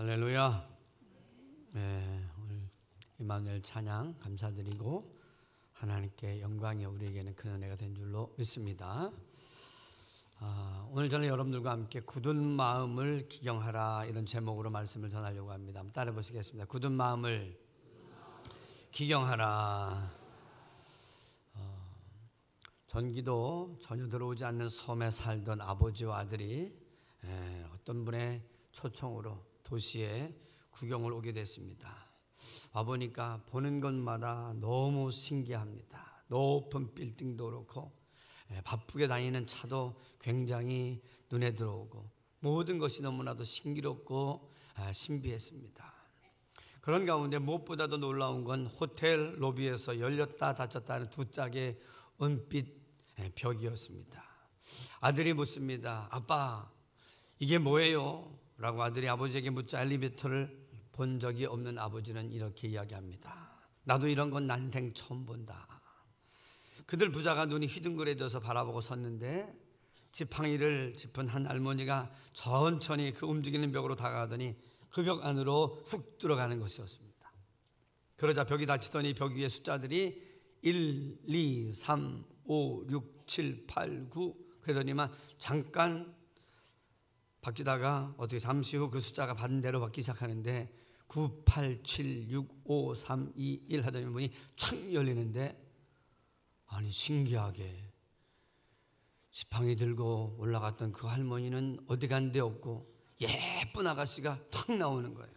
할렐루야. 오늘 임마누엘 찬양 감사드리고 하나님께 영광이 우리에게는 큰 은혜가 된 줄로 믿습니다. 오늘 저는 여러분들과 함께 굳은 마음을 기경하라 이런 제목으로 말씀을 전하려고 합니다. 한번 따라 보시겠습니다. 굳은 마음을 기경하라. 전기도 전혀 들어오지 않는 섬에 살던 아버지와 아들이 어떤 분의 초청으로 도시에 구경을 오게 됐습니다. 와보니까 보는 것마다 너무 신기합니다. 높은 빌딩도 그렇고 바쁘게 다니는 차도 굉장히 눈에 들어오고 모든 것이 너무나도 신기롭고 신비했습니다. 그런 가운데 무엇보다도 놀라운 건 호텔 로비에서 열렸다 닫혔다 하는 두 짝의 은빛 벽이었습니다. 아들이 묻습니다. 아빠, 이게 뭐예요? 라고 아들이 아버지에게 묻자 엘리베이터를 본 적이 없는 아버지는 이렇게 이야기합니다. 나도 이런 건 난생 처음 본다. 그들 부자가 눈이 휘둥그레져서 바라보고 섰는데 지팡이를 짚은 한 할머니가 천천히 그 움직이는 벽으로 다가가더니 그 벽 안으로 쑥 들어가는 것이었습니다. 그러자 벽이 닫히더니 벽 위에 숫자들이 1, 2, 3, 5, 6, 7, 8, 9 그러더니만 잠깐 바뀌다가 어떻게 잠시 후 그 숫자가 반대로 바뀌기 시작하는데 9, 8, 7, 6, 5, 3, 2, 1 하더니 문이 촥 열리는데 아니 신기하게 지팡이 들고 올라갔던 그 할머니는 어디 간 데 없고 예쁜 아가씨가 탁 나오는 거예요.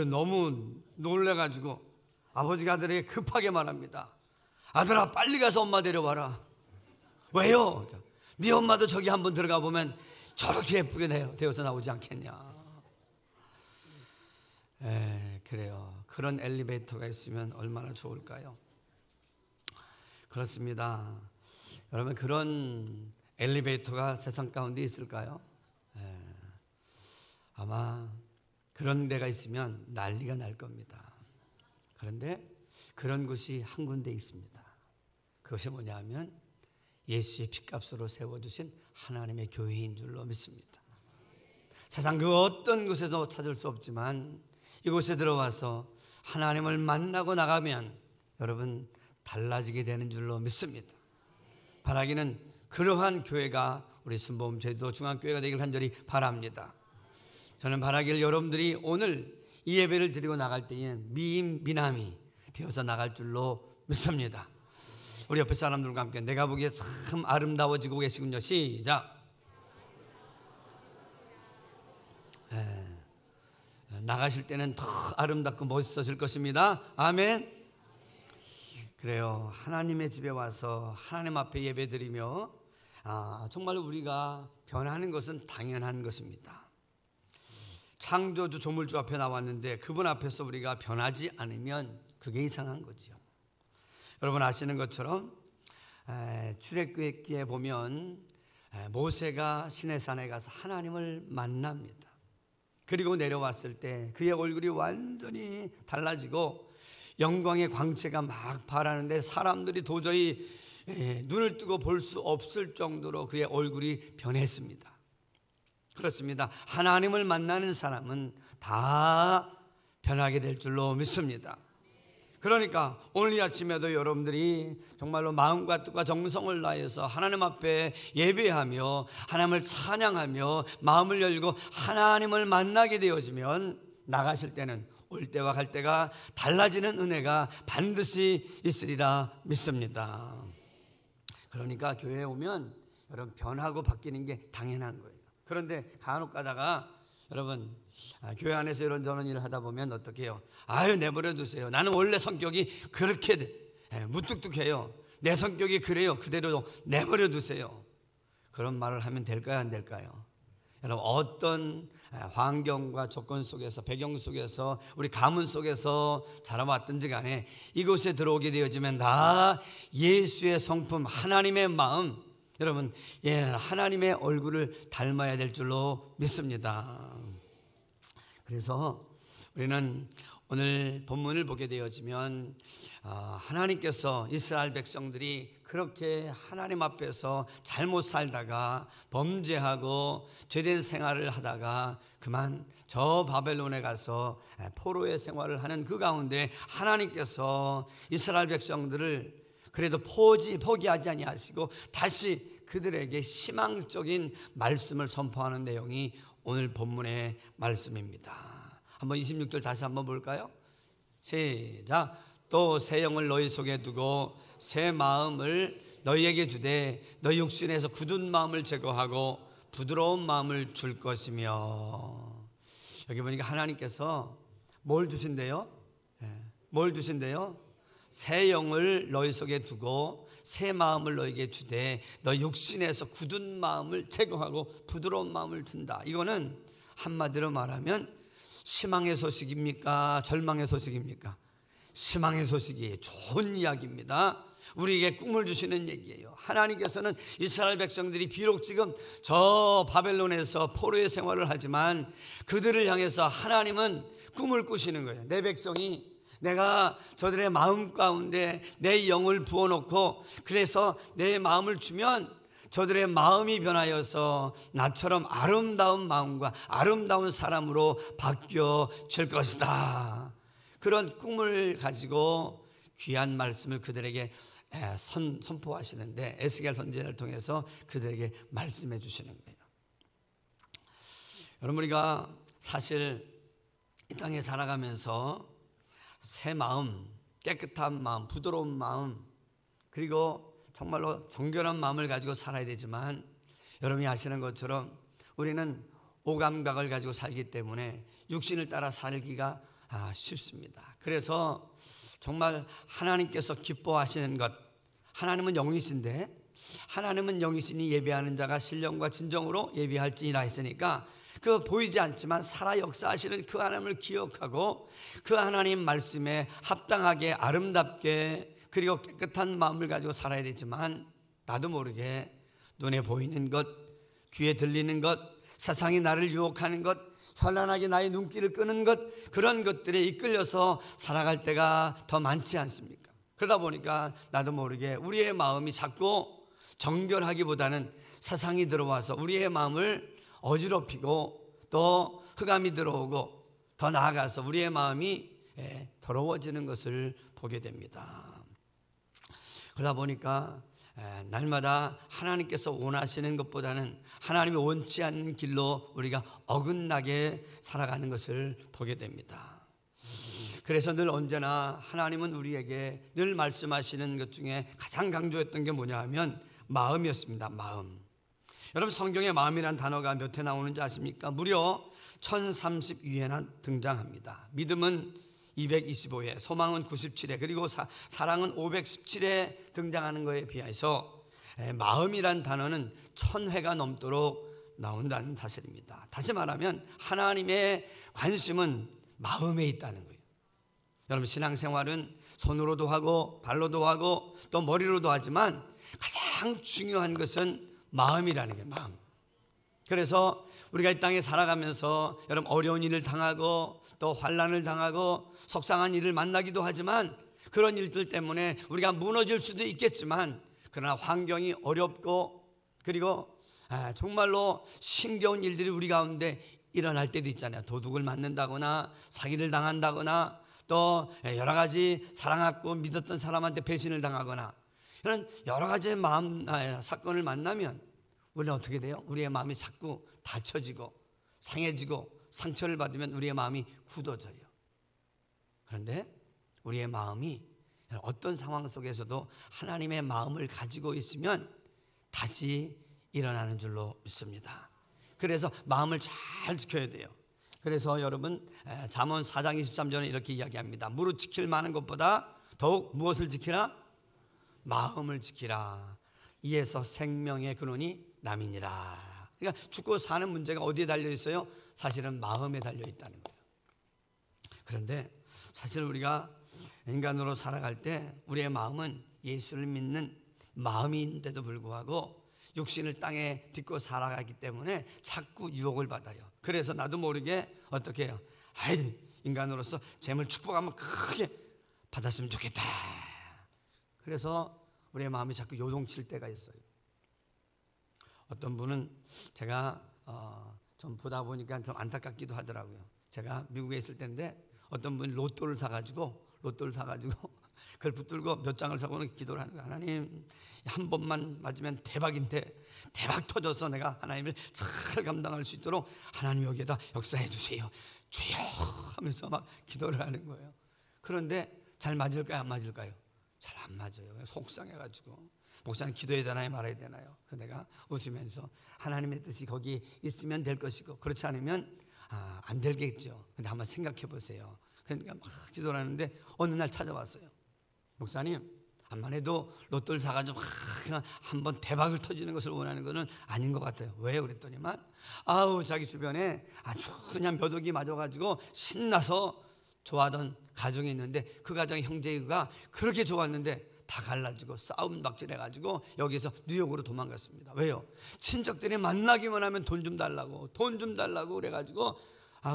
너무 놀래가지고 아버지가 아들에게 급하게 말합니다. 아들아, 빨리 가서 엄마 데려와라. 왜요? 네 엄마도 저기 한번 들어가 보면 저렇게 예쁘게 되어서 나오지 않겠냐. 그래요. 그런 엘리베이터가 있으면 얼마나 좋을까요? 그렇습니다. 여러분, 그런 엘리베이터가 세상 가운데 있을까요? 아마 그런 데가 있으면 난리가 날 겁니다. 그런데 그런 곳이 한 군데 있습니다. 그것이 뭐냐 하면 예수의 핏값으로 세워주신 하나님의 교회인 줄로 믿습니다. 세상 그 어떤 곳에도 찾을 수 없지만 이곳에 들어와서 하나님을 만나고 나가면 여러분 달라지게 되는 줄로 믿습니다. 바라기는 그러한 교회가 우리 순복음 제주도 중앙교회가 되길 간절히 바랍니다. 저는 바라기를 여러분들이 오늘 이 예배를 드리고 나갈 때에는 미남이 되어서 나갈 줄로 믿습니다. 우리 옆에 사람들과 함께 내가 보기에 참 아름다워지고 계시군요. 시작. 나가실 때는 더 아름답고 멋있어질 것입니다. 아멘. 그래요. 하나님의 집에 와서 하나님 앞에 예배드리며 정말 우리가 변하는 것은 당연한 것입니다. 창조주 조물주 앞에 나왔는데 그분 앞에서 우리가 변하지 않으면 그게 이상한 거죠. 여러분 아시는 것처럼 출애굽기에 보면 모세가 시내산에 가서 하나님을 만납니다. 그리고 내려왔을 때 그의 얼굴이 완전히 달라지고 영광의 광채가 막 발하는데 사람들이 도저히 눈을 뜨고 볼 수 없을 정도로 그의 얼굴이 변했습니다. 그렇습니다. 하나님을 만나는 사람은 다 변하게 될 줄로 믿습니다. 그러니까 오늘 이 아침에도 여러분들이 정말로 마음과 뜻과 정성을 다해서 하나님 앞에 예배하며 하나님을 찬양하며 마음을 열고 하나님을 만나게 되어지면 나가실 때는 올 때와 갈 때가 달라지는 은혜가 반드시 있으리라 믿습니다. 그러니까 교회에 오면 여러분 변하고 바뀌는 게 당연한 거예요. 그런데 간혹 가다가 여러분 교회 안에서 이런저런 일을 하다 보면 어떻게 해요? 내버려 두세요. 나는 원래 성격이 그렇게 무뚝뚝해요. 내 성격이 그래요. 그대로 내버려 두세요. 그런 말을 하면 될까요? 안 될까요? 여러분 어떤 환경과 조건 속에서 배경 속에서 우리 가문 속에서 자라왔든지 간에 이곳에 들어오게 되어지면 다 예수의 성품 하나님의 마음 여러분 하나님의 얼굴을 닮아야 될 줄로 믿습니다. 그래서 우리는 오늘 본문을 보게 되어지면 하나님께서 이스라엘 백성들이 그렇게 하나님 앞에서 잘못 살다가 범죄하고 죄된 생활을 하다가 그만 저 바벨론에 가서 포로의 생활을 하는 그 가운데 하나님께서 이스라엘 백성들을 그래도 포기하지 아니하시고 다시 그들에게 희망적인 말씀을 선포하는 내용이 오늘 본문의 말씀입니다. 한번 26절 다시 한번 볼까요? 시작. 또 새 영을 너희 속에 두고 새 마음을 너희에게 주되 너희 육신에서 굳은 마음을 제거하고 부드러운 마음을 줄 것이며. 여기 보니까 하나님께서 뭘 주신대요? 뭘 주신대요? 새 영을 너희 속에 두고 새 마음을 너희에게 주되 너희 육신에서 굳은 마음을 제거하고 부드러운 마음을 준다. 이거는 한마디로 말하면 희망의 소식입니까? 절망의 소식입니까? 희망의 소식이에요. 좋은 이야기입니다. 우리에게 꿈을 주시는 얘기예요. 하나님께서는 이스라엘 백성들이 비록 지금 저 바벨론에서 포로의 생활을 하지만 그들을 향해서 하나님은 꿈을 꾸시는 거예요. 내 백성이 내가 저들의 마음 가운데 내 영을 부어놓고 그래서 내 마음을 주면 저들의 마음이 변하여서 나처럼 아름다운 마음과 아름다운 사람으로 바뀌어질 것이다. 그런 꿈을 가지고 귀한 말씀을 그들에게 선포하시는데 에스겔 선지자를 통해서 그들에게 말씀해 주시는 거예요. 여러분, 우리가 사실 이 땅에 살아가면서 새 마음, 깨끗한 마음, 부드러운 마음, 그리고 정말로 정결한 마음을 가지고 살아야 되지만 여러분이 아시는 것처럼 우리는 오감각을 가지고 살기 때문에 육신을 따라 살기가 쉽습니다. 그래서 정말 하나님께서 기뻐하시는 것, 하나님은 영이신데 하나님은 영이시니 예배하는 자가 신령과 진정으로 예배할지니라 했으니까 그 보이지 않지만 살아 역사하시는 그 하나님을 기억하고 그 하나님 말씀에 합당하게 아름답게 그리고 깨끗한 마음을 가지고 살아야 되지만 나도 모르게 눈에 보이는 것, 귀에 들리는 것, 세상이 나를 유혹하는 것, 현란하게 나의 눈길을 끄는 것, 그런 것들에 이끌려서 살아갈 때가 더 많지 않습니까? 그러다 보니까 나도 모르게 우리의 마음이 자꾸 정결하기보다는 세상이 들어와서 우리의 마음을 어지럽히고 또 흑암이 들어오고 더 나아가서 우리의 마음이 더러워지는 것을 보게 됩니다. 그러다 보니까 날마다 하나님께서 원하시는 것보다는 하나님이 원치 않는 길로 우리가 어긋나게 살아가는 것을 보게 됩니다. 그래서 늘 언제나 하나님은 우리에게 늘 말씀하시는 것 중에 가장 강조했던 게 뭐냐 하면 마음이었습니다. 마음. 여러분, 성경에 마음이란 단어가 몇 회 나오는지 아십니까? 무려 1032회나 등장합니다. 믿음은 225회, 소망은 97회, 그리고 사랑은 517회 등장하는 것에 비해서 마음이란 단어는 1000회가 넘도록 나온다는 사실입니다. 다시 말하면 하나님의 관심은 마음에 있다는 거예요. 여러분, 신앙생활은 손으로도 하고 발로도 하고 또 머리로도 하지만 가장 중요한 것은 마음이라는 거예요. 마음. 그래서 우리가 이 땅에 살아가면서 여러분 어려운 일을 당하고 또 환난을 당하고 속상한 일을 만나기도 하지만 그런 일들 때문에 우리가 무너질 수도 있겠지만 그러나 환경이 어렵고 그리고 정말로 힘겨운 일들이 우리 가운데 일어날 때도 있잖아요. 도둑을 맞는다거나 사기를 당한다거나 또 여러 가지 사랑하고 믿었던 사람한테 배신을 당하거나 이런 여러 가지의 사건을 만나면 우리는 어떻게 돼요? 우리의 마음이 자꾸 다쳐지고 상해지고 상처를 받으면 우리의 마음이 굳어져요. 그런데 우리의 마음이 어떤 상황 속에서도 하나님의 마음을 가지고 있으면 다시 일어나는 줄로 믿습니다. 그래서 마음을 잘 지켜야 돼요. 그래서 여러분 잠언 4장 23절에 이렇게 이야기합니다. 무릇 지킬 많은 것보다 더욱 무엇을 지키라? 마음을 지키라. 이에서 생명의 근원이 남이니라. 그러니까 죽고 사는 문제가 어디에 달려 있어요? 사실은 마음에 달려 있다는 거예요. 그런데 사실 우리가 인간으로 살아갈 때 우리의 마음은 예수를 믿는 마음인데도 불구하고 육신을 땅에 딛고 살아가기 때문에 자꾸 유혹을 받아요. 그래서 나도 모르게 어떻게 해요? 인간으로서 재물 축복 한번 크게 받았으면 좋겠다. 그래서 우리의 마음이 자꾸 요동칠 때가 있어요. 어떤 분은 제가 좀 보다 보니까 좀 안타깝기도 하더라고요. 제가 미국에 있을 때인데 어떤 분이 로또를 사가지고 그걸 붙들고 몇 장을 사고는 기도를 하는 거예요. 하나님, 한 번만 맞으면 대박인데 대박 터져서 내가 하나님을 잘 감당할 수 있도록 하나님 여기에다 역사해 주세요, 주여 하면서 막 기도를 하는 거예요. 그런데 잘 맞을까요, 안 맞을까요? 잘 안 맞아요. 속상해가지고 목사님 기도해야 되나요, 말아야 되나요? 그래서 내가 웃으면서 하나님의 뜻이 거기 있으면 될 것이고 그렇지 않으면 안 되겠죠. 근데 한번 생각해 보세요. 그러니까 막 기도를 하는데 어느 날 찾아왔어요. 목사님, 암만 해도 로또를 사가지고 그냥 한번 대박을 터지는 것을 원하는 것은 아닌 것 같아요. 왜요? 그랬더니만 자기 주변에 아주 그냥 몇 억이 맞아가지고 신나서 좋아하던 가정이 있는데 그 가정의 형제가 그렇게 좋았는데 다 갈라지고 싸움 박질 해가지고 여기서 뉴욕으로 도망갔습니다. 왜요? 친척들이 만나기만 하면 돈 좀 달라고 그래가지고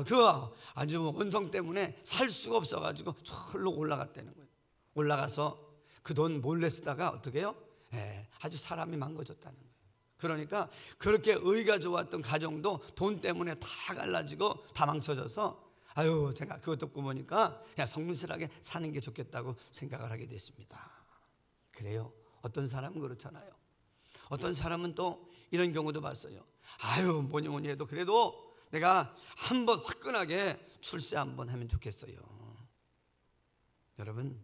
그 아주 원성 때문에 살 수가 없어가지고 절로 올라갔다는 거예요. 올라가서 그 돈 몰래 쓰다가 어떻게 해요? 아주 사람이 망가졌다는 거예요. 그러니까 그렇게 의가 좋았던 가정도 돈 때문에 다 갈라지고 다 망쳐져서 제가 그것 듣고 보니까 그냥 성실하게 사는 게 좋겠다고 생각을 하게 됐습니다. 그래요. 어떤 사람은 그렇잖아요. 어떤 사람은 또 이런 경우도 봤어요. 뭐니 해도 그래도 내가 한번 화끈하게 출세 한번 하면 좋겠어요. 여러분,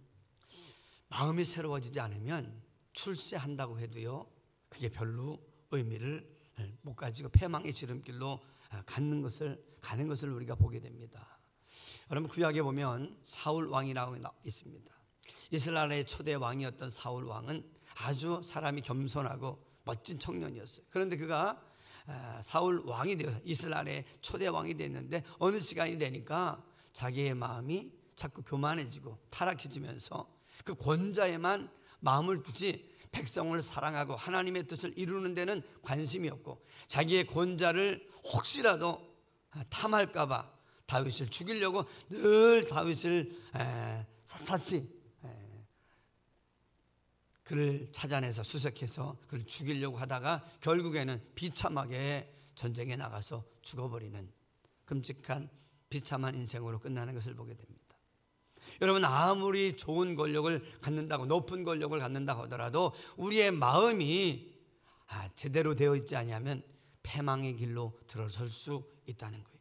마음이 새로워지지 않으면 출세한다고 해도요, 그게 별로 의미를 못 가지고 패망의 지름길로 가는 것을 우리가 보게 됩니다. 여러분, 구약에 보면 사울 왕이라고 있습니다. 이스라엘의 초대 왕이었던 사울 왕은 아주 사람이 겸손하고 멋진 청년이었어요. 그런데 그가 사울 왕이 되어서 이스라엘의 초대 왕이 됐는데 어느 시간이 되니까 자기의 마음이 자꾸 교만해지고 타락해지면서 그 권자에만 마음을 두지 백성을 사랑하고 하나님의 뜻을 이루는 데는 관심이 없고 자기의 권자를 혹시라도 탐할까 봐 다윗을 죽이려고 늘 다윗을 샅샅이 그를 찾아내서 수색해서 그를 죽이려고 하다가 결국에는 비참하게 전쟁에 나가서 죽어버리는 끔찍한 비참한 인생으로 끝나는 것을 보게 됩니다. 여러분, 아무리 좋은 권력을 갖는다고 높은 권력을 갖는다고 하더라도 우리의 마음이 제대로 되어 있지 않으면 패망의 길로 들어설 수 있다는 거예요.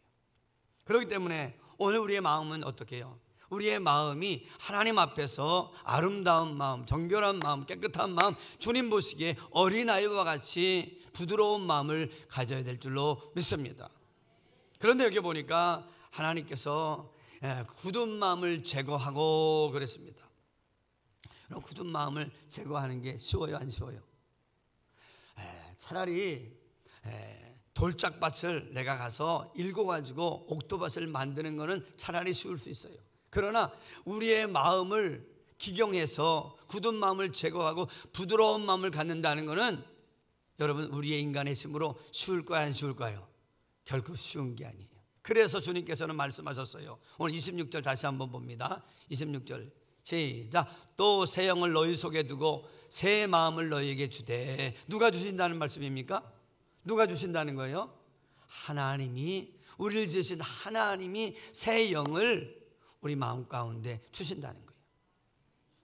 그렇기 때문에 오늘 우리의 마음은 어떻게 해요? 우리의 마음이 하나님 앞에서 아름다운 마음, 정결한 마음, 깨끗한 마음, 주님 보시기에 어린아이와 같이 부드러운 마음을 가져야 될 줄로 믿습니다. 그런데 여기 보니까 하나님께서 굳은 마음을 제거하고 그랬습니다. 굳은 마음을 제거하는 게 쉬워요, 안 쉬워요? 차라리 돌짝밭을 내가 가서 읽어가지고 옥토밭을 만드는 것은 차라리 쉬울 수 있어요. 그러나 우리의 마음을 기경해서 굳은 마음을 제거하고 부드러운 마음을 갖는다는 것은 여러분, 우리의 인간의 힘으로 쉬울까요, 안 쉬울까요? 결코 쉬운 게 아니에요. 그래서 주님께서는 말씀하셨어요. 오늘 26절 다시 한번 봅니다. 26절 시작. 또 새 영을 너희 속에 두고 새 마음을 너희에게 주되. 누가 주신다는 말씀입니까? 누가 주신다는 거예요? 하나님이, 우리를 지으신 하나님이 새 영을 우리 마음 가운데 주신다는 거예요.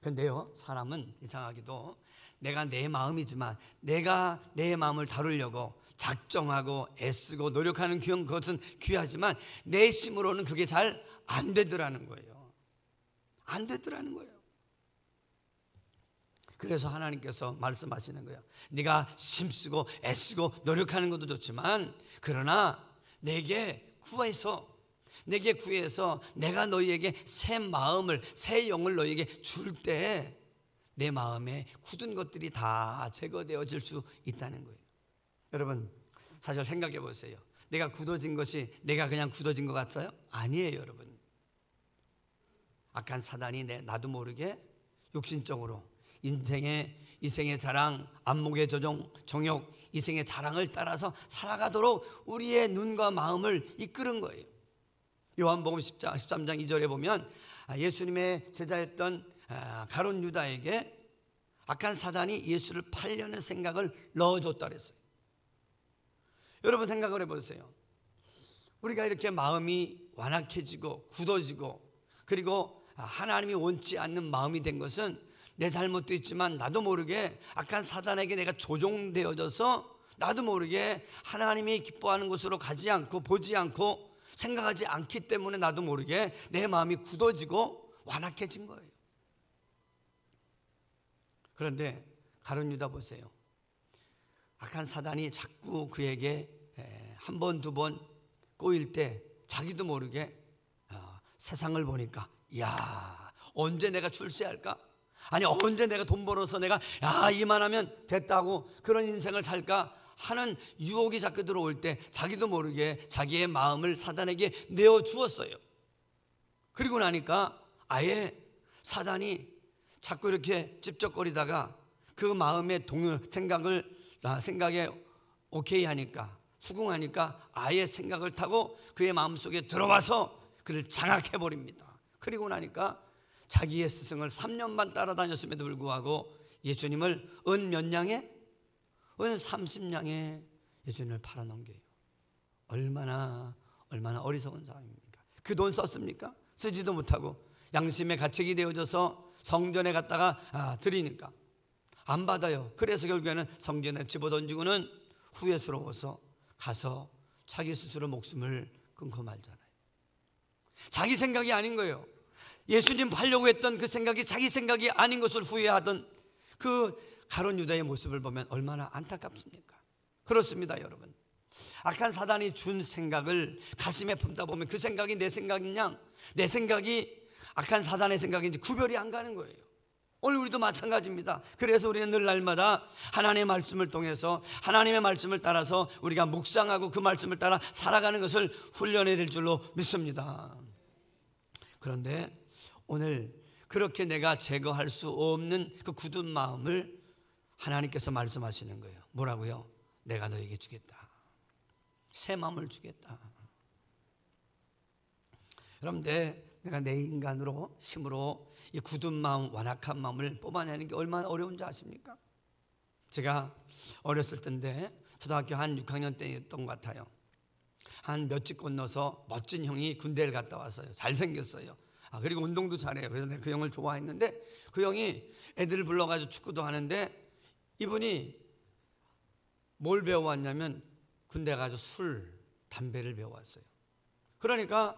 그런데요, 사람은 이상하게도 내가 내 마음이지만 내가 내 마음을 다루려고 작정하고 애쓰고 노력하는 그것은 귀하지만 내 힘으로는 그게 잘 안 되더라는 거예요. 안 되더라는 거예요. 그래서 하나님께서 말씀하시는 거예요. 네가 힘쓰고 애쓰고 노력하는 것도 좋지만 그러나 내게 구해서 내가 너희에게 새 마음을, 새 영을 너희에게 줄 때 내 마음에 굳은 것들이 다 제거되어질 수 있다는 거예요. 여러분, 사실 생각해 보세요. 내가 굳어진 것이 내가 그냥 굳어진 것 같아요? 아니에요, 여러분. 악한 사단이 나도 모르게 육신적으로 이생의 자랑, 안목의 정욕, 이생의 자랑을 따라서 살아가도록 우리의 눈과 마음을 이끄는 거예요. 요한복음 10장, 13장 2절에 보면 예수님의 제자였던 가룟 유다에게 악한 사단이 예수를 팔려는 생각을 넣어줬다 그랬어요. 여러분 생각을 해보세요. 우리가 이렇게 마음이 완악해지고 굳어지고 그리고 하나님이 원치 않는 마음이 된 것은 내 잘못도 있지만 나도 모르게 악한 사단에게 내가 조종되어져서 나도 모르게 하나님이 기뻐하는 곳으로 가지 않고 보지 않고 생각하지 않기 때문에 나도 모르게 내 마음이 굳어지고 완악해진 거예요. 그런데 가룟 유다 보세요. 악한 사단이 자꾸 그에게 한 번, 두 번 꼬일 때 자기도 모르게 세상을 보니까 야, 언제 내가 출세할까? 아니 언제 내가 돈 벌어서 내가 이만하면 됐다고 그런 인생을 살까 하는 유혹이 자꾸 들어올 때 자기도 모르게 자기의 마음을 사단에게 내어주었어요. 그리고 나니까 아예 사단이 자꾸 이렇게 찝쩍거리다가 그 마음의 생각에 오케이 하니까 수긍하니까 아예 생각을 타고 그의 마음속에 들어와서 그를 장악해버립니다. 그리고 나니까 자기의 스승을 3년 반 따라다녔음에도 불구하고 예수님을 은 몇 냥에? 은 30냥에 예수님을 팔아넘겨요. 얼마나 어리석은 사람입니까? 그 돈 썼습니까? 쓰지도 못하고 양심의 가책이 되어져서 성전에 갔다가 드리니까 안 받아요. 그래서 결국에는 성전에 집어던지고는 후회스러워서 가서 자기 스스로 목숨을 끊고 말잖아요. 자기 생각이 아닌 거예요. 예수님 팔려고 했던 그 생각이 자기 생각이 아닌 것을 후회하던 그 가룟 유다의 모습을 보면 얼마나 안타깝습니까? 그렇습니다, 여러분. 악한 사단이 준 생각을 가슴에 품다 보면 그 생각이 내 생각이냐 내 생각이 악한 사단의 생각인지 구별이 안 가는 거예요. 오늘 우리도 마찬가지입니다. 그래서 우리는 늘 날마다 하나님의 말씀을 통해서 하나님의 말씀을 따라서 우리가 묵상하고 그 말씀을 따라 살아가는 것을 훈련해야 될 줄로 믿습니다. 그런데 오늘 그렇게 내가 제거할 수 없는 그 굳은 마음을 하나님께서 말씀하시는 거예요. 뭐라고요? 내가 너에게 주겠다. 새 마음을 주겠다. 여러분들 내가 내 인간으로 힘으로 이 굳은 마음, 완악한 마음을 뽑아내는 게 얼마나 어려운지 아십니까? 제가 어렸을 때인데 초등학교 한 6학년 때였던 것 같아요. 한 몇 집 건너서 멋진 형이 군대를 갔다 왔어요. 잘생겼어요. 그리고 운동도 잘해요. 그래서 내가 그 형을 좋아했는데 그 형이 애들을 불러가지고 축구도 하는데 이분이 뭘 배워왔냐면 군대 가서 술, 담배를 배워왔어요. 그러니까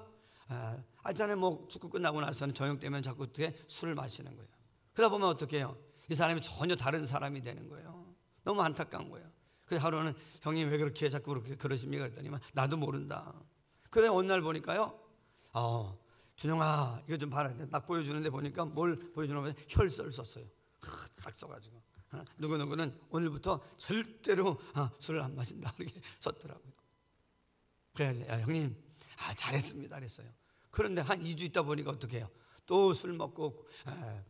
알잖아요. 뭐 축구 끝나고 나서는 저녁 되면 자꾸 어떻게 술을 마시는 거예요. 그러다 보면 어떻게 해요? 이 사람이 전혀 다른 사람이 되는 거예요. 너무 안타까운 거예요. 그래서 하루는 형님 왜 그렇게 자꾸 그렇게 그러십니까? 그랬더니 나도 모른다. 그래 어느 날 보니까요. 준영아 이거 좀 봐라. 딱 보여주는데 보니까 뭘 보여주냐면 혈서를 썼어요. 딱 써가지고 누구누구는 오늘부터 절대로 술을 안 마신다 이렇게 썼더라고요. 그래서 형님 잘했습니다 그랬어요. 그런데 한 2주 있다 보니까 어떻게 해요? 또 술 먹고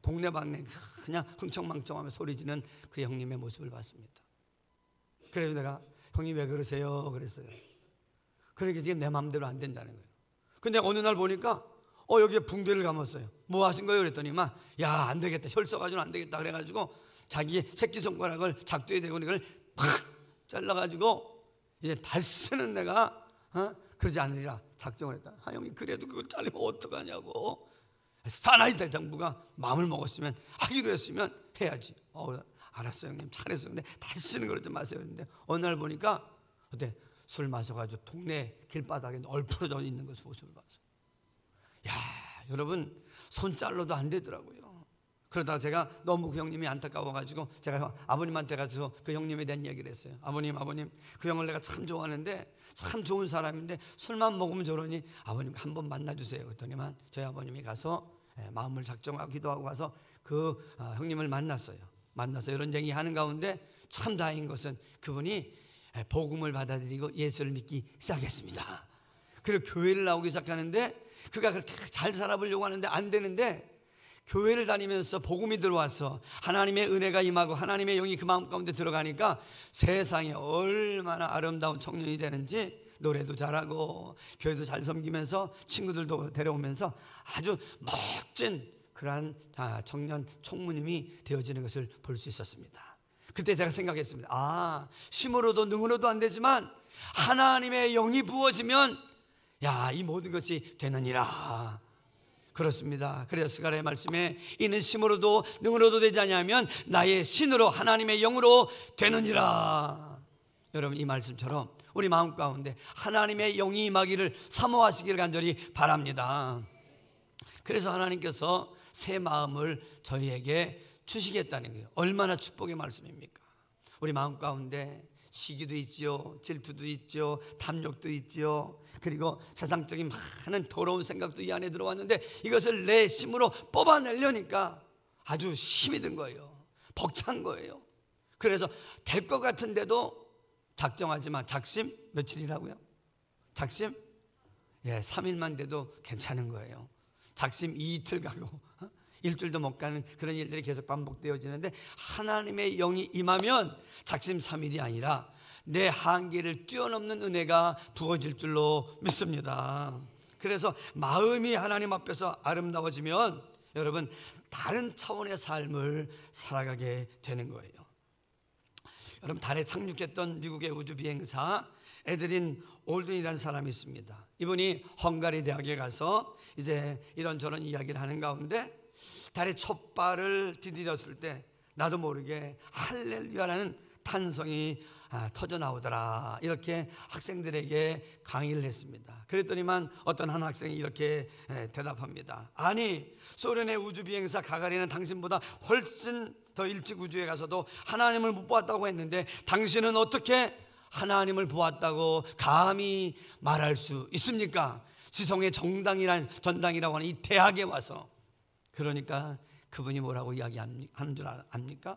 동네방네 그냥 흥청망청하며 소리지는 그 형님의 모습을 봤습니다. 그래서 내가 형님 왜 그러세요? 그랬어요. 그러니까 지금 내 마음대로 안 된다는 거예요. 근데 어느 날 보니까 여기에 붕대를 감았어요. 뭐 하신 거예요? 그랬더니 안 되겠다. 혈서 가지고는 안 되겠다 그래가지고 자기의 새끼손가락을 작두에 대고 이걸 팍 잘라가지고 이제 다시는 내가 그러지 않으리라 작정을 했다. 형이 그래도 그걸 잘리면 어떡하냐고. 사나이 대장부가 마음을 먹었으면 하기로 했으면 해야지. 알았어요 형님 잘했어요. 근데 다시는 그러지 마세요. 근데 어느 날 보니까 어때? 술 마셔가지고 동네 길바닥에 널브러져 있는 것을 모습을 봤어요. 야 여러분 손 잘라도 안 되더라고요. 그러다가 제가 너무 그 형님이 안타까워가지고 제가 아버님한테 가서 그 형님에 대한 얘기를 했어요. 아버님 그 형을 내가 참 좋아하는데 참 좋은 사람인데 술만 먹으면 저러니 아버님 한번 만나주세요. 그랬더니만 저희 아버님이 가서 마음을 작정하고 기도하고 가서 그 형님을 만나서 이런 얘기하는 가운데 참 다행인 것은 그분이 복음을 받아들이고 예수를 믿기 시작했습니다. 그리고 교회를 나오기 시작하는데 그가 그렇게 잘 살아보려고 하는데 안 되는데 교회를 다니면서 복음이 들어와서 하나님의 은혜가 임하고 하나님의 영이 그 마음 가운데 들어가니까 세상에 얼마나 아름다운 청년이 되는지 노래도 잘하고 교회도 잘 섬기면서 친구들도 데려오면서 아주 멋진 그러한 청년 총무님이 되어지는 것을 볼 수 있었습니다. 그때 제가 생각했습니다. 힘으로도 능으로도 안 되지만 하나님의 영이 부어지면 이 모든 것이 되느니라. 그렇습니다. 그래서 스가랴의 말씀에 이는 힘으로도 능으로도 되지 아니하면 나의 신으로 하나님의 영으로 되느니라. 여러분, 이 말씀처럼 우리 마음 가운데 하나님의 영이 임하기를 사모하시기를 간절히 바랍니다. 그래서 하나님께서 새 마음을 저희에게 주시겠다는 거예요. 얼마나 축복의 말씀입니까? 우리 마음 가운데 시기도 있지요, 질투도 있지요, 탐욕도 있지요, 그리고 세상적인 많은 더러운 생각도 이 안에 들어왔는데 이것을 내 힘으로 뽑아내려니까 아주 힘이 든 거예요. 벅찬 거예요. 그래서 될 것 같은데도 작정하지만 작심 며칠이라고요? 작심? 3일만 돼도 괜찮은 거예요. 작심 이틀 가고 일주일도 못 가는 그런 일들이 계속 반복되어지는데 하나님의 영이 임하면 작심 3일이 아니라 내 한계를 뛰어넘는 은혜가 부어질 줄로 믿습니다. 그래서 마음이 하나님 앞에서 아름다워지면 여러분 다른 차원의 삶을 살아가게 되는 거예요. 여러분, 달에 착륙했던 미국의 우주비행사 에드린 올든이라는 사람이 있습니다. 이분이 헝가리 대학에 가서 이제 이런저런 이야기를 하는 가운데 달에 첫 발을 디디었을 때 나도 모르게 할렐루야라는 탄성이 터져 나오더라. 이렇게 학생들에게 강의를 했습니다. 그랬더니만 어떤 한 학생이 이렇게 대답합니다. 아니, 소련의 우주비행사 가가린은 당신보다 훨씬 더 일찍 우주에 가서도 하나님을 못 보았다고 했는데 당신은 어떻게 하나님을 보았다고 감히 말할 수 있습니까? 지성의 전당이라고 하는 이 대학에 와서. 그러니까 그분이 뭐라고 이야기하는 줄 압니까?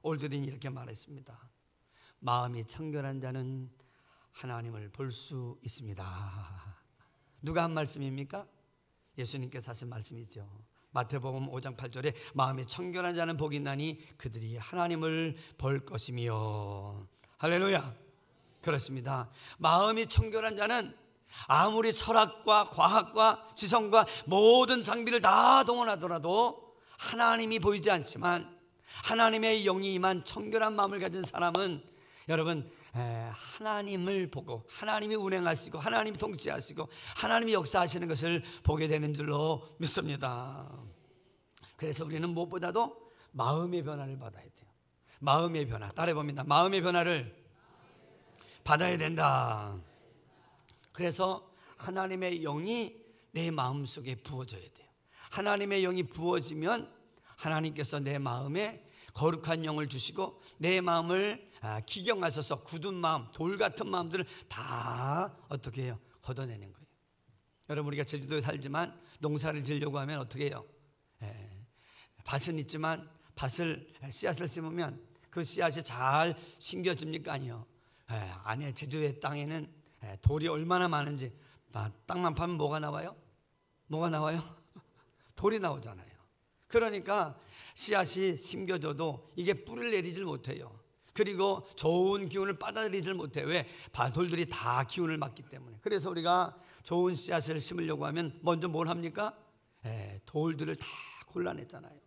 올드린이 이렇게 말했습니다. 마음이 청결한 자는 하나님을 볼 수 있습니다. 누가 한 말씀입니까? 예수님께서 하신 말씀이죠. 마태복음 5장 8절에 마음이 청결한 자는 복이 있나니 그들이 하나님을 볼 것이며. 할렐루야. 그렇습니다. 마음이 청결한 자는 아무리 철학과 과학과 지성과 모든 장비를 다 동원하더라도 하나님이 보이지 않지만 하나님의 영이 임한 청결한 마음을 가진 사람은 여러분 하나님을 보고 하나님이 운행하시고 하나님이 통치하시고 하나님이 역사하시는 것을 보게 되는 줄로 믿습니다. 그래서 우리는 무엇보다도 마음의 변화를 받아야 돼요. 마음의 변화, 따라해봅니다. 마음의 변화를 받아야 된다. 그래서 하나님의 영이 내 마음속에 부어져야 돼요. 하나님의 영이 부어지면 하나님께서 내 마음에 거룩한 영을 주시고 내 마음을 기경하셔서 굳은 마음, 돌 같은 마음들을 다 어떻게 해요? 걷어내는 거예요. 여러분, 우리가 제주도에 살지만 농사를 지으려고 하면 어떻게 해요? 밭은 있지만 씨앗을 심으면 그 씨앗이 잘 심겨집니까? 아니요. 안에 제주의 땅에는 돌이 얼마나 많은지 땅만 파면 뭐가 나와요? 뭐가 나와요? 돌이 나오잖아요. 그러니까 씨앗이 심겨져도 이게 뿌리를 내리질 못해요. 그리고 좋은 기운을 받아들이질 못해요. 왜? 돌들이 다 기운을 맡기 때문에. 그래서 우리가 좋은 씨앗을 심으려고 하면 먼저 뭘 합니까? 돌들을 다 골라냈잖아요.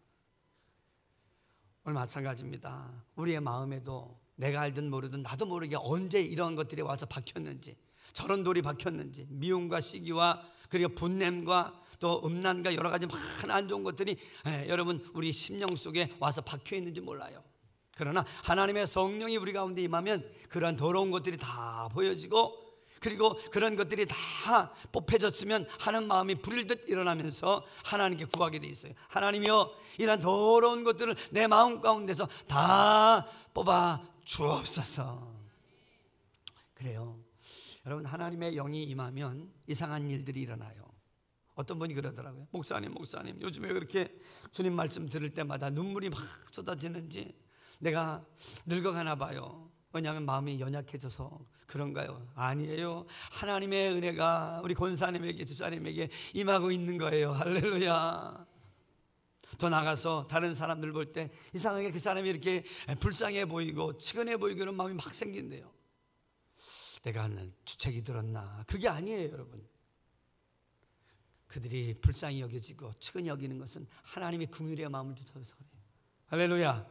오늘 마찬가지입니다. 우리의 마음에도 내가 알든 모르든 나도 모르게 언제 이런 것들이 와서 박혔는지, 저런 돌이 박혔는지, 미움과 시기와 그리고 분냄과 또 음란과 여러 가지 많은 안 좋은 것들이 여러분 우리 심령 속에 와서 박혀 있는지 몰라요. 그러나 하나님의 성령이 우리 가운데 임하면 그러한 더러운 것들이 다 보여지고, 그리고 그런 것들이 다 뽑혀졌으면 하는 마음이 불일 듯 일어나면서 하나님께 구하게 돼 있어요. 하나님이여, 이런 더러운 것들을 내 마음 가운데서 다 뽑아 주옵소서. 그래요. 여러분, 하나님의 영이 임하면 이상한 일들이 일어나요. 어떤 분이 그러더라고요. 목사님 요즘에 그렇게 주님 말씀 들을 때마다 눈물이 막 쏟아지는지 내가 늙어가나 봐요. 왜냐하면 마음이 연약해져서 그런가요? 아니에요. 하나님의 은혜가 우리 권사님에게, 집사님에게 임하고 있는 거예요. 할렐루야. 더 나가서 다른 사람들 볼 때 이상하게 그 사람이 이렇게 불쌍해 보이고 측은해 보이고 그런 마음이 막 생긴대요. 내가 주책이 들었나? 그게 아니에요, 여러분. 그들이 불쌍히 여겨지고 측은히 여기는 것은 하나님의 긍휼의 마음을 주셔서 그래요. 할렐루야.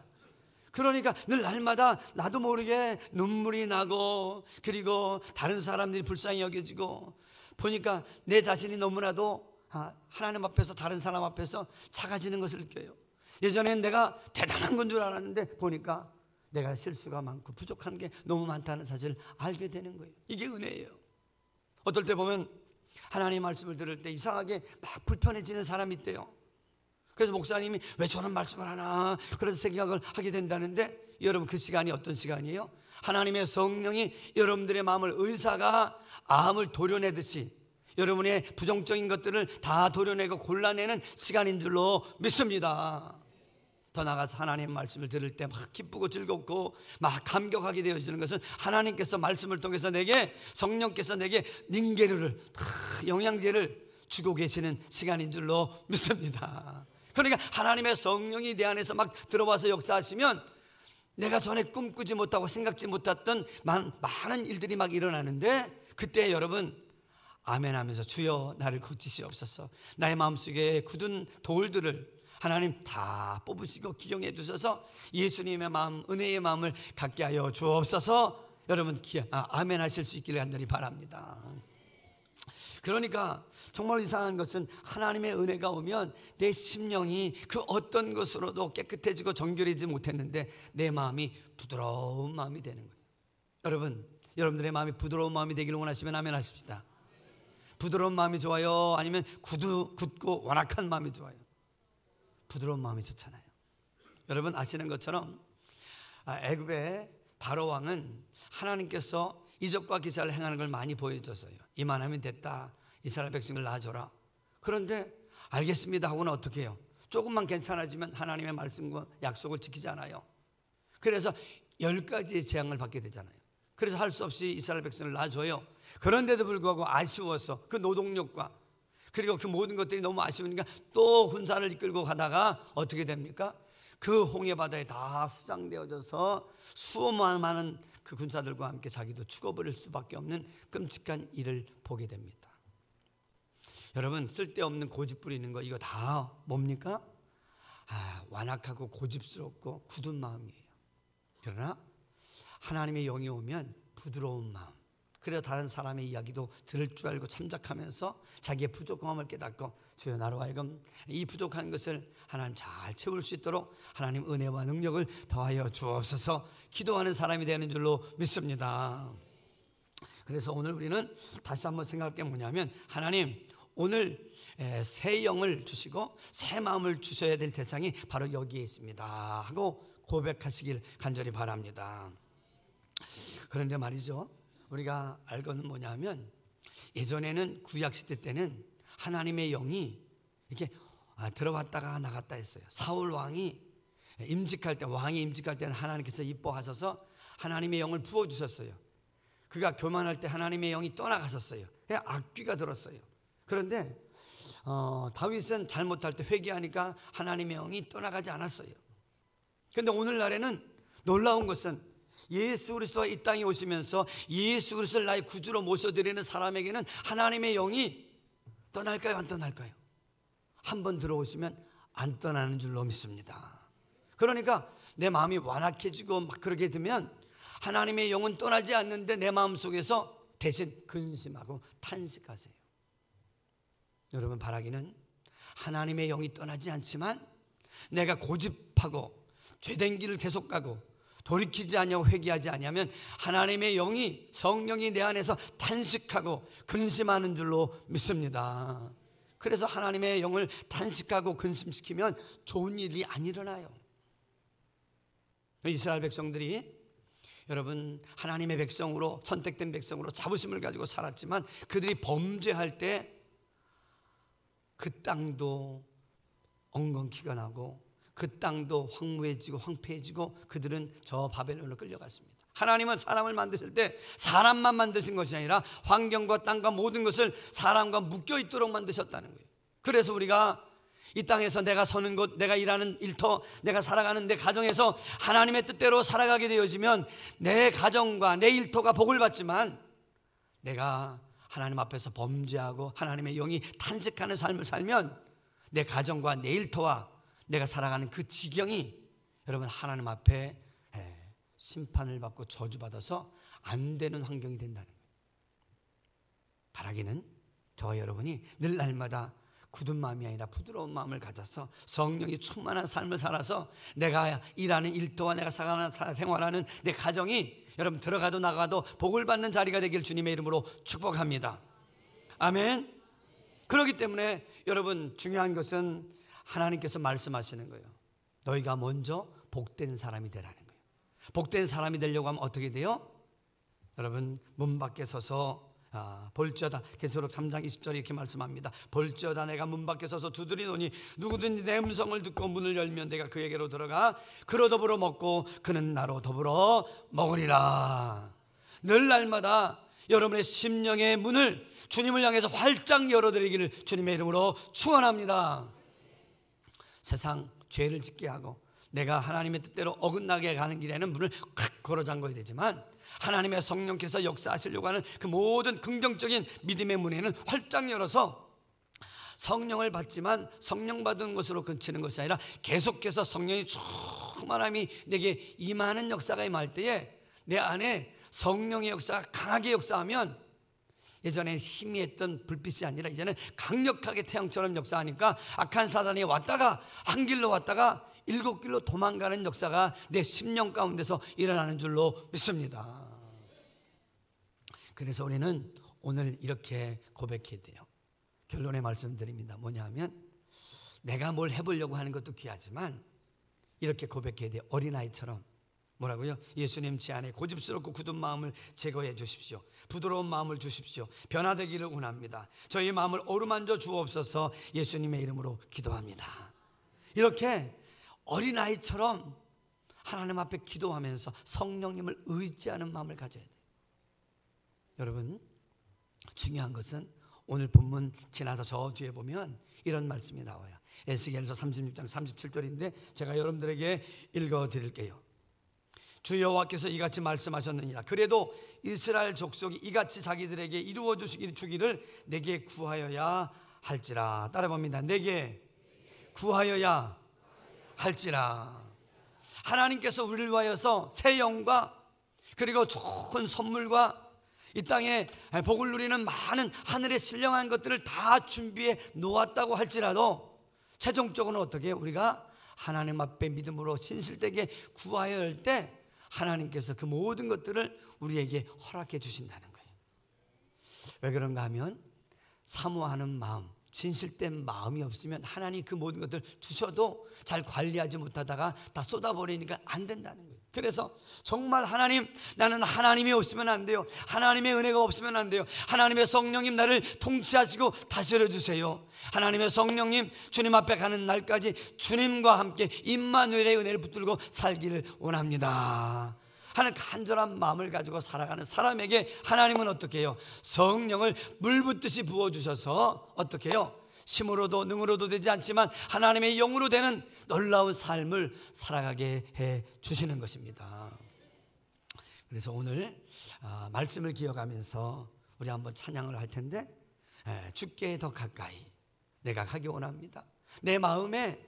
그러니까 늘 날마다 나도 모르게 눈물이 나고, 그리고 다른 사람들이 불쌍히 여겨지고, 보니까 내 자신이 너무나도 하나님 앞에서, 다른 사람 앞에서 작아지는 것을 느껴요. 예전엔 내가 대단한 건 줄 알았는데 보니까 내가 실수가 많고 부족한 게 너무 많다는 사실을 알게 되는 거예요. 이게 은혜예요. 어떨 때 보면 하나님 말씀을 들을 때 이상하게 막 불편해지는 사람이 있대요. 그래서 목사님이 왜 저런 말씀을 하나, 그런 생각을 하게 된다는데, 여러분 그 시간이 어떤 시간이에요? 하나님의 성령이 여러분들의 마음을, 의사가 암을 도려내듯이 여러분의 부정적인 것들을 다 도려내고 골라내는 시간인 줄로 믿습니다. 더 나아가서 하나님 말씀을 들을 때 막 기쁘고 즐겁고 막 감격하게 되어지는 것은 하나님께서 말씀을 통해서 내게, 성령께서 내게 닝게르를, 영양제를 주고 계시는 시간인 줄로 믿습니다. 그러니까 하나님의 성령이 내 안에서 막 들어와서 역사하시면 내가 전에 꿈꾸지 못하고 생각지 못했던 많은 일들이 막 일어나는데, 그때 여러분 아멘 하면서 주여 나를 고치시옵소서, 나의 마음속에 굳은 돌들을 하나님 다 뽑으시고 기경해 주셔서 예수님의 마음, 은혜의 마음을 갖게 하여 주옵소서. 여러분 아멘 하실 수 있기를 간절히 바랍니다. 그러니까 정말 이상한 것은 하나님의 은혜가 오면 내 심령이 그 어떤 것으로도 깨끗해지고 정결해지지 못했는데 내 마음이 부드러운 마음이 되는 거예요. 여러분들의 마음이 부드러운 마음이 되기를 원하시면 아멘 하십시다. 부드러운 마음이 좋아요? 아니면 굳고 완악한 마음이 좋아요? 부드러운 마음이 좋잖아요. 여러분 아시는 것처럼 애굽의 바로 왕은 하나님께서 이적과 기사를 행하는 걸 많이 보여줬어요. 이만하면 됐다, 이스라엘 백성을 놔줘라. 그런데 알겠습니다 하고는 어떻게 해요? 조금만 괜찮아지면 하나님의 말씀과 약속을 지키지 않아요. 그래서 10가지의 재앙을 받게 되잖아요. 그래서 할 수 없이 이스라엘 백성을 놔줘요. 그런데도 불구하고 아쉬워서 그 노동력과 그리고 그 모든 것들이 너무 아쉬우니까 또 군사를 이끌고 가다가 어떻게 됩니까? 그 홍해 바다에 다 수장되어져서 수많은 그 군사들과 함께 자기도 죽어버릴 수밖에 없는 끔찍한 일을 보게 됩니다. 여러분 쓸데없는 고집 부리는 거, 이거 다 뭡니까? 완악하고 고집스럽고 굳은 마음이에요. 그러나 하나님의 영이 오면 부드러운 마음, 그래서 다른 사람의 이야기도 들을 줄 알고 참작하면서 자기의 부족함을 깨닫고 주여 나로 하여금 이 부족한 것을 하나님 잘 채울 수 있도록 하나님 은혜와 능력을 더하여 주옵소서 기도하는 사람이 되는 줄로 믿습니다. 그래서 오늘 우리는 다시 한번 생각할 게 뭐냐면, 하나님 오늘 새 영을 주시고 새 마음을 주셔야 될 대상이 바로 여기에 있습니다 하고 고백하시길 간절히 바랍니다. 그런데 말이죠, 우리가 알고는 뭐냐면, 예전에는 구약시대 때는 하나님의 영이 이렇게 들어왔다가 나갔다 했어요. 사울 왕이 임직할 때는 하나님께서 이뻐하셔서 하나님의 영을 부어주셨어요. 그가 교만할 때 하나님의 영이 떠나갔었어요. 악귀가 들었어요. 그런데 다윗은 잘못할 때 회개하니까 하나님의 영이 떠나가지 않았어요. 그런데 오늘날에는 놀라운 것은 예수 그리스도가 이 땅에 오시면서 예수 그리스도를 나의 구주로 모셔드리는 사람에게는 하나님의 영이 떠날까요, 안 떠날까요? 한번 들어오시면 안 떠나는 줄로 믿습니다. 그러니까 내 마음이 완악해지고 막 그러게 되면 하나님의 영은 떠나지 않는데 내 마음속에서 대신 근심하고 탄식하세요. 여러분 바라기는 하나님의 영이 떠나지 않지만 내가 고집하고 죄된 길을 계속 가고 돌이키지 않냐고 회개하지 않냐면 하나님의 영이, 성령이 내 안에서 탄식하고 근심하는 줄로 믿습니다. 그래서 하나님의 영을 탄식하고 근심시키면 좋은 일이 안 일어나요. 이스라엘 백성들이 여러분 하나님의 백성으로, 선택된 백성으로 자부심을 가지고 살았지만 그들이 범죄할 때 그 땅도 엉겅퀴가 나고 그 땅도 황무해지고 황폐해지고 그들은 저 바벨론으로 끌려갔습니다. 하나님은 사람을 만드실 때 사람만 만드신 것이 아니라 환경과 땅과 모든 것을 사람과 묶여 있도록 만드셨다는 거예요. 그래서 우리가 이 땅에서 내가 서는 곳, 내가 일하는 일터, 내가 살아가는 내 가정에서 하나님의 뜻대로 살아가게 되어지면 내 가정과 내 일터가 복을 받지만 내가 하나님 앞에서 범죄하고 하나님의 영이 탄식하는 삶을 살면 내 가정과 내 일터와 내가 살아가는 그 지경이 여러분 하나님 앞에 심판을 받고 저주받아서 안 되는 환경이 된다는 거예요. 바라기는 저와 여러분이 늘 날마다 굳은 마음이 아니라 부드러운 마음을 가져서 성령이 충만한 삶을 살아서 내가 일하는 일터와 내가 생활하는 내 가정이 여러분 들어가도 나가도 복을 받는 자리가 되길 주님의 이름으로 축복합니다. 아멘. 그렇기 때문에 여러분 중요한 것은 하나님께서 말씀하시는 거예요. 너희가 먼저 복된 사람이 되라는 거예요. 복된 사람이 되려고 하면 어떻게 돼요? 여러분 문 밖에 서서 볼지어다, 계시록 3장 20절에 이렇게 말씀합니다. 볼지어다 내가 문 밖에 서서 두드리노니 누구든지 내 음성을 듣고 문을 열면 내가 그에게로 들어가 그로 더불어 먹고 그는 나로 더불어 먹으리라. 늘 날마다 여러분의 심령의 문을 주님을 향해서 활짝 열어드리기를 주님의 이름으로 축원합니다. 세상 죄를 짓게 하고 내가 하나님의 뜻대로 어긋나게 가는 길에는 문을 콱 걸어 잠궈야 되지만 하나님의 성령께서 역사하시려고 하는 그 모든 긍정적인 믿음의 문에는 활짝 열어서 성령을 받지만 성령 받은 것으로 그치는 것이 아니라 계속해서 성령이 충만함이 내게 임하는 역사가 임할 때에 내 안에 성령의 역사가 강하게 역사하면 예전에 희미했던 불빛이 아니라 이제는 강력하게 태양처럼 역사하니까 악한 사단이 왔다가 한 길로 왔다가 7길로 도망가는 역사가 내 심령 가운데서 일어나는 줄로 믿습니다. 그래서 우리는 오늘 이렇게 고백해야 돼요. 결론의 말씀드립니다. 뭐냐 하면 내가 뭘 해보려고 하는 것도 귀하지만 이렇게 고백해야 돼요. 어린아이처럼. 뭐라고요? 예수님 제 안에 고집스럽고 굳은 마음을 제거해 주십시오. 부드러운 마음을 주십시오. 변화되기를 원합니다. 저희 마음을 어루만져 주옵소서. 예수님의 이름으로 기도합니다. 이렇게 어린아이처럼 하나님 앞에 기도하면서 성령님을 의지하는 마음을 가져야 돼요. 여러분 중요한 것은 오늘 본문 지나서 저 뒤에 보면 이런 말씀이 나와요. 에스겔서 36장 37절인데 제가 여러분들에게 읽어드릴게요. 주 여호와께서 이같이 말씀하셨느니라. 그래도 이스라엘 족속이 이같이 자기들에게 이루어 주기를 내게 구하여야 할지라. 따라봅니다. 내게 구하여야 할지라. 하나님께서 우리를 위하여서 새 영과 그리고 좋은 선물과 이 땅에 복을 누리는 많은 하늘의 신령한 것들을 다 준비해 놓았다고 할지라도 최종적으로 어떻게 우리가 하나님 앞에 믿음으로 진실되게 구하여야 할 때 하나님께서 그 모든 것들을 우리에게 허락해 주신다는 거예요. 왜 그런가 하면 사모하는 마음, 진실된 마음이 없으면 하나님이 그 모든 것들을 주셔도 잘 관리하지 못하다가 다 쏟아버리니까 안 된다는 거예요. 그래서 정말 하나님, 나는 하나님이 없으면 안 돼요. 하나님의 은혜가 없으면 안 돼요. 하나님의 성령님 나를 통치하시고 다스려 주세요. 하나님의 성령님 주님 앞에 가는 날까지 주님과 함께 임마누엘의 은혜를 붙들고 살기를 원합니다 하는 간절한 마음을 가지고 살아가는 사람에게 하나님은 어떻게 해요? 성령을 물 붓듯이 부어주셔서 어떻게 해요? 힘으로도 능으로도 되지 않지만 하나님의 영으로 되는 놀라운 삶을 살아가게 해 주시는 것입니다. 그래서 오늘 말씀을 기억하면서 우리 한번 찬양을 할 텐데 주께 더 가까이 내가 가기 원합니다. 내 마음에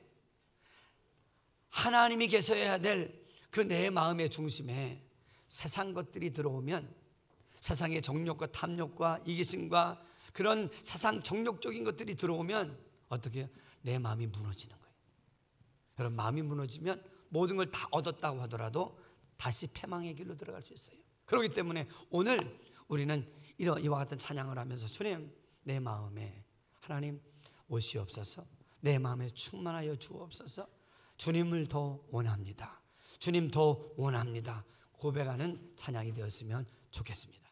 하나님이 계셔야 될 그 내 마음의 중심에 세상 것들이 들어오면 세상의 정욕과 탐욕과 이기심과 그런 세상 정욕적인 것들이 들어오면 어떻게 해요? 내 마음이 무너지는 거예요. 여러분 마음이 무너지면 모든 걸 다 얻었다고 하더라도 다시 패망의 길로 들어갈 수 있어요. 그렇기 때문에 오늘 우리는 이와 같은 찬양을 하면서 주님 내 마음에 하나님 오시옵소서. 내 마음에 충만하여 주옵소서. 주님을 더 원합니다. 주님 더 원합니다. 고백하는 찬양이 되었으면 좋겠습니다.